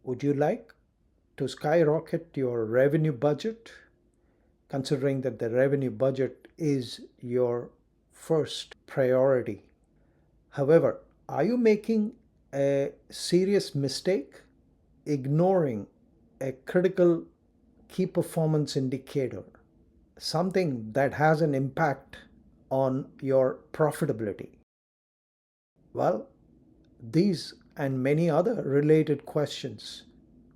Would you like to skyrocket your revenue budget, considering that the revenue budget is your first priority? However, are you making a serious mistake ignoring a critical key performance indicator, something that has an impact on your profitability? Well, these and many other related questions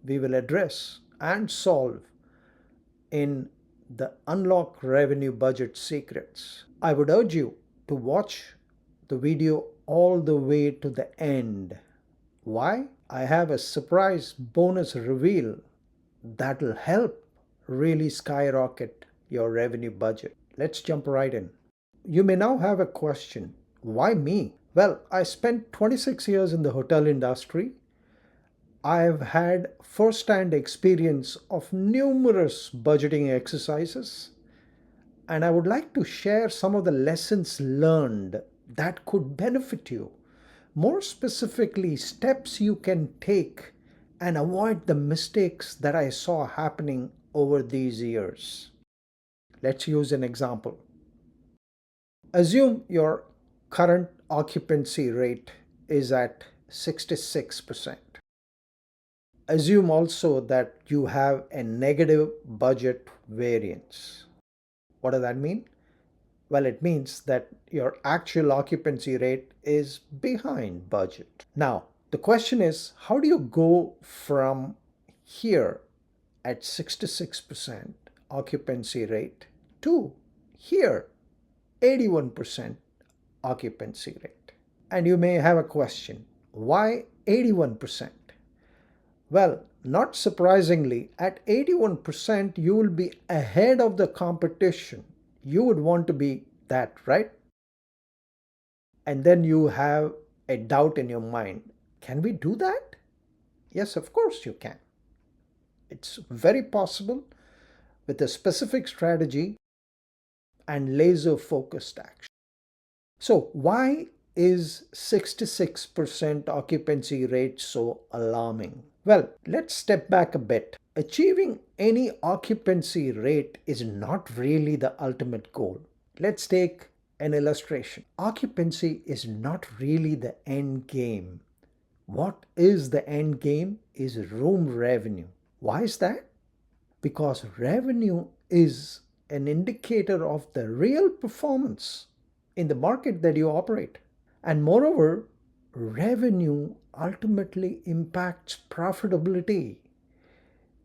we will address and solve in the Unlock Revenue Budget Secrets. I would urge you to watch the video all the way to the end. Why? I have a surprise bonus reveal that will help really skyrocket your revenue budget. Let's jump right in. You may now have a question. Why me? Well, I spent 26 years in the hotel industry. I've had first-hand experience of numerous budgeting exercises, and I would like to share some of the lessons learned that could benefit you. More specifically, steps you can take and avoid the mistakes that I saw happening over these years. Let's use an example. Assume your current occupancy rate is at 66%. Assume also that you have a negative budget variance. What does that mean? Well, it means that your actual occupancy rate is behind budget. Now, the question is, how do you go from here at 66% occupancy rate to here 81% occupancy rate? And you may have a question, why 81%? Well, not surprisingly, at 81% you will be ahead of the competition. You would want to be that, right? And then you have a doubt in your mind. Can we do that? Yes, of course you can. It's very possible with a specific strategy and laser focused action. So why is 66% occupancy rate so alarming? Well, let's step back a bit. Achieving any occupancy rate is not really the ultimate goal. Let's take an illustration. Occupancy is not really the end game. What is the end game is room revenue. Why is that? Because revenue is an indicator of the real performance in the market that you operate. And moreover, revenue ultimately impacts profitability.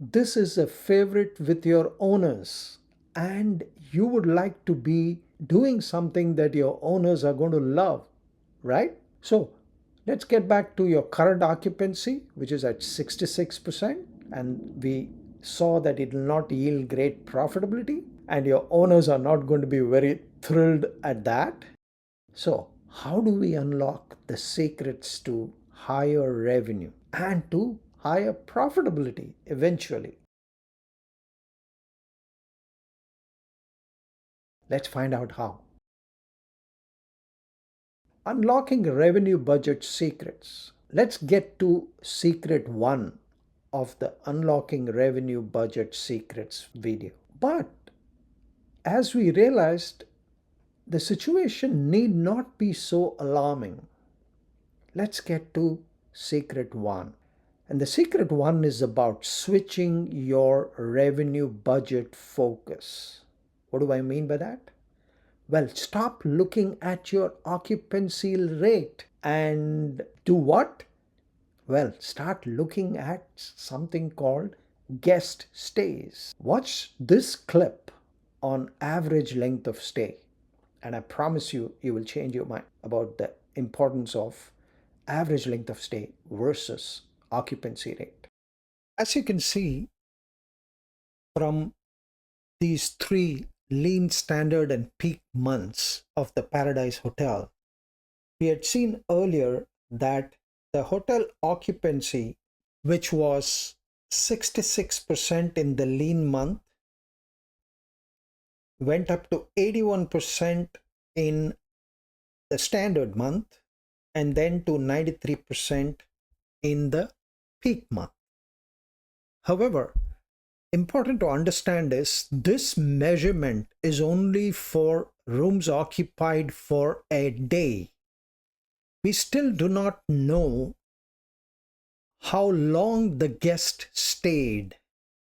This is a favorite with your owners, and you would like to be doing something that your owners are going to love, right? So let's get back to your current occupancy, which is at 66%, and we saw that it will not yield great profitability, and your owners are not going to be very thrilled at that. So how do we unlock the secrets to higher revenue and to higher profitability eventually? Let's find out how. Unlocking revenue budget secrets. Let's get to secret 1 of the Unlocking Revenue Budget Secrets video. But as we realized, the situation need not be so alarming. Let's get to secret 1. And the secret 1 is about switching your revenue budget focus. What do I mean by that? Well, stop looking at your occupancy rate and do what? Well, start looking at something called guest stays. Watch this clip on average length of stay, and I promise you, you will change your mind about the importance of average length of stay versus occupancy rate. As you can see from these 3 lean, standard, and peak months of the Paradise Hotel, we had seen earlier that the hotel occupancy, which was 66% in the lean month, went up to 81% in the standard month, and then to 93% in the peak month. However, important to understand is this measurement is only for rooms occupied for a day. We still do not know how long the guest stayed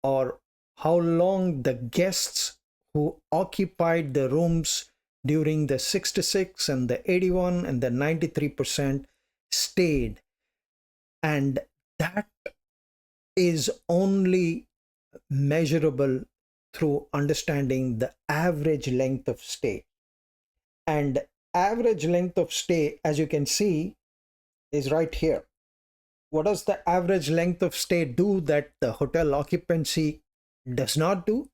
or how long the guests who occupied the rooms during the 66 and the 81 and the 93% stayed. And that is only measurable through understanding the average length of stay. And average length of stay, as you can see, is right here. What does the average length of stay do that the hotel occupancy does not do?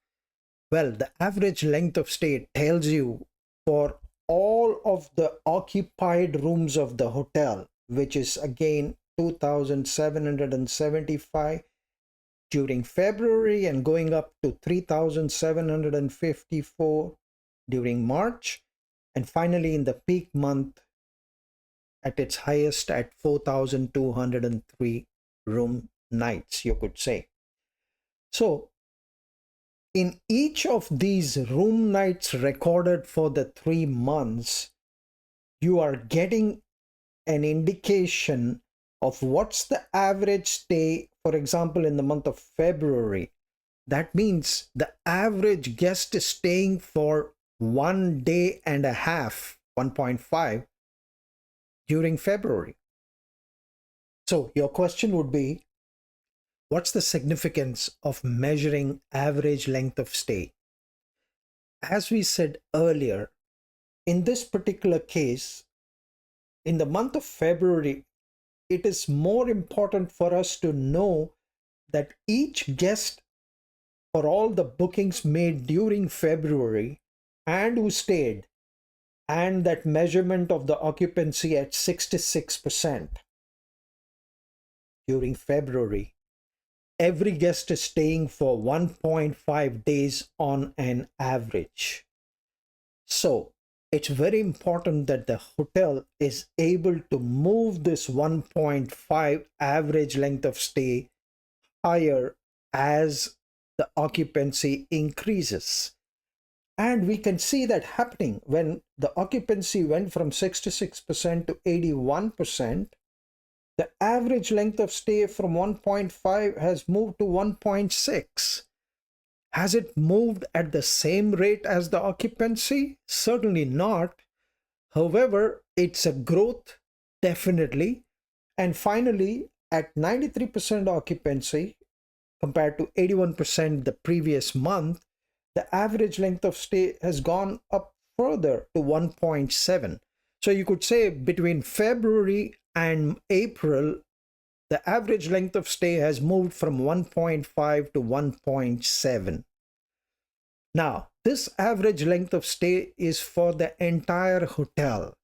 Well, the average length of stay tells you for all of the occupied rooms of the hotel, which is again 2,775 during February and going up to 3,754 during March, and finally in the peak month at its highest at 4,203 room nights, you could say. So in each of these room nights recorded for the 3 months, you are getting an indication of what's the average stay. For example, in the month of February, that means the average guest is staying for 1 day and a half, 1.5, during February. So your question would be, what's the significance of measuring average length of stay? As we said earlier, in this particular case, in the month of February, it is more important for us to know that each guest for all the bookings made during February and who stayed, and that measurement of the occupancy at 66% during February. Every guest is staying for 1.5 days on an average. So it's very important that the hotel is able to move this 1.5 average length of stay higher as the occupancy increases. And we can see that happening when the occupancy went from 66% to 81%. The average length of stay from 1.5 has moved to 1.6. Has it moved at the same rate as the occupancy? Certainly not. However, it's a growth, definitely. And finally, at 93% occupancy compared to 81% the previous month, the average length of stay has gone up further to 1.7. So you could say between February and April, the average length of stay has moved from 1.5 to 1.7. Now, this average length of stay is for the entire hotel.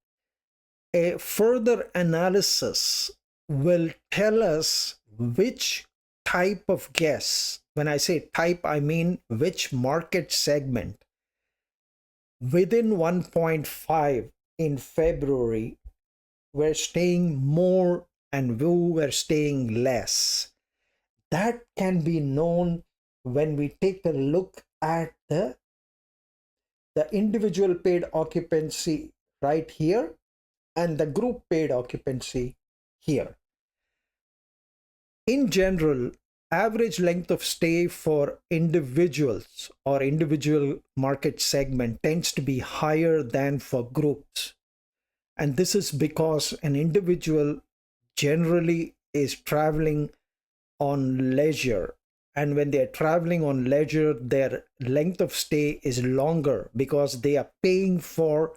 A further analysis will tell us which type of guests, when I say type, I mean which market segment within 1.5 in February were staying more and who were staying less. That can be known when we take a look at the individual paid occupancy right here and the group paid occupancy here. In general, average length of stay for individuals or individual market segment tends to be higher than for groups. And this is because an individual generally is traveling on leisure. And when they're traveling on leisure, their length of stay is longer because they are paying for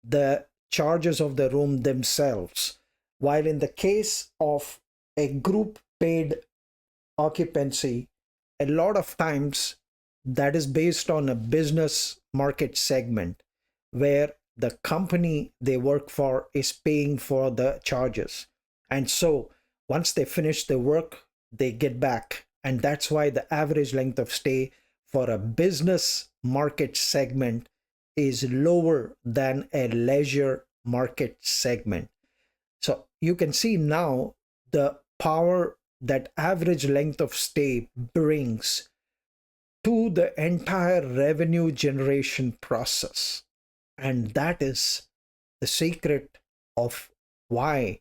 the charges of the room themselves. While in the case of a group paid occupancy, a lot of times that is based on a business market segment where the company they work for is paying for the charges. And so once they finish the work, they get back. And that's why the average length of stay for a business market segment is lower than a leisure market segment. So you can see now the power that average length of stay brings to the entire revenue generation process. And that is the secret of why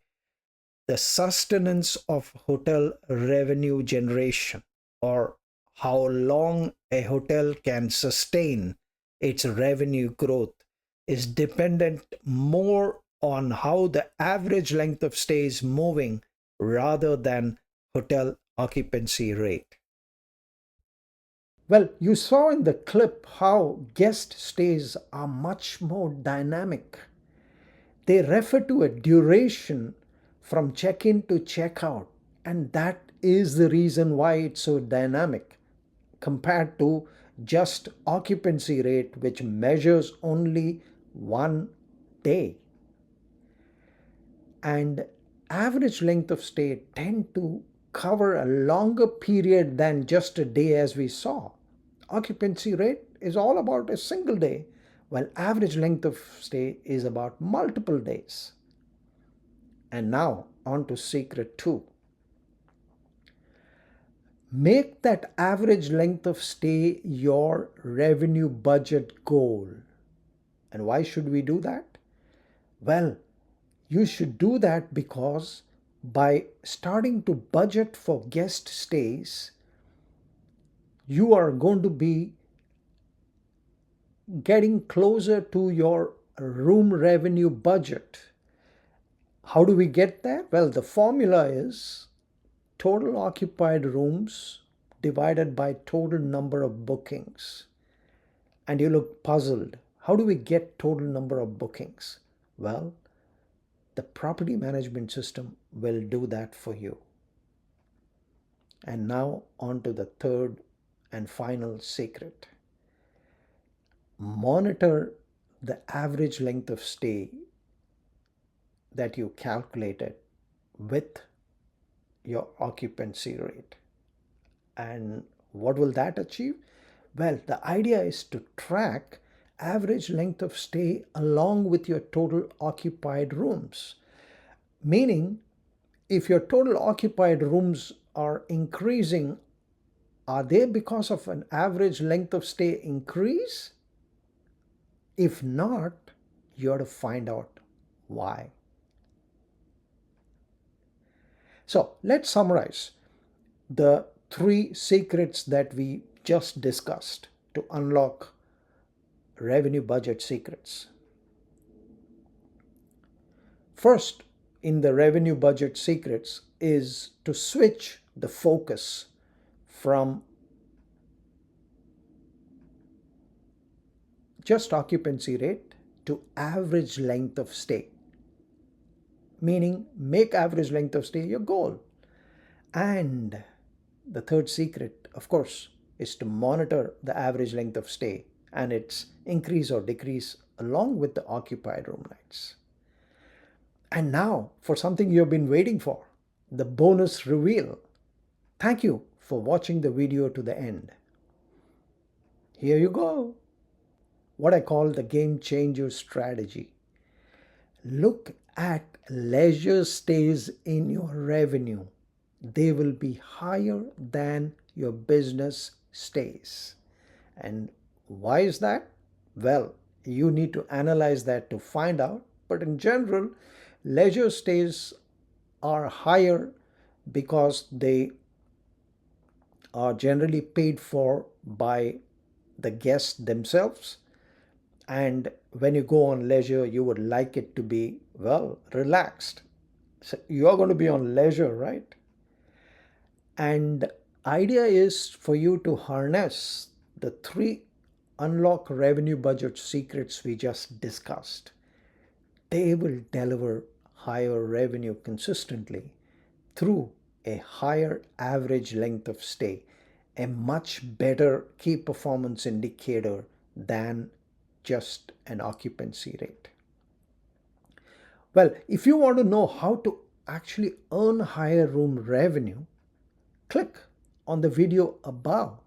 the sustenance of hotel revenue generation, or how long a hotel can sustain its revenue growth, is dependent more on how the average length of stay is moving rather than hotel occupancy rate. Well, you saw in the clip how guest stays are much more dynamic. They refer to a duration from check in to check out, and that is the reason why it's so dynamic compared to just occupancy rate, which measures only 1 day. And average length of stay tend to cover a longer period than just a day, as we saw. Occupancy rate is all about a single day, while average length of stay is about multiple days. And now on to secret 2. Make that average length of stay your revenue budget goal. And why should we do that? Well, you should do that because by starting to budget for guest stays, you are going to be getting closer to your room revenue budget. How do we get there? Well, the formula is total occupied rooms divided by total number of bookings. And you look puzzled. How do we get total number of bookings? Well, the property management system will do that for you. And now on to the third and final secret. Monitor the average length of stay that you calculated with your occupancy rate. And what will that achieve? Well, the idea is to track average length of stay along with your total occupied rooms. Meaning, if your total occupied rooms are increasing, are they because of an average length of stay increase? If not, you have to find out why. So let's summarize the 3 secrets that we just discussed to unlock revenue budget secrets. First, in the revenue budget secrets is to switch the focus from just occupancy rate to average length of stay. Meaning, make average length of stay your goal. And the third secret, of course, is to monitor the average length of stay and its increase or decrease along with the occupied room nights. And now for something you've been waiting for, the bonus reveal. Thank you for watching the video to the end. Here you go. What I call the game changer strategy. Look at leisure stays in your revenue. They will be higher than your business stays. And why is that? Well, you need to analyze that to find out. But in general, leisure stays are higher because they are generally paid for by the guests themselves. And when you go on leisure, you would like it to be, well, relaxed. So you are going to be on leisure, right? And idea is for you to harness the 3 unlock revenue budget secrets we just discussed. They will deliver higher revenue consistently through a higher average length of stay, a much better key performance indicator than just an occupancy rate. Well, if you want to know how to actually earn higher room revenue, click on the video above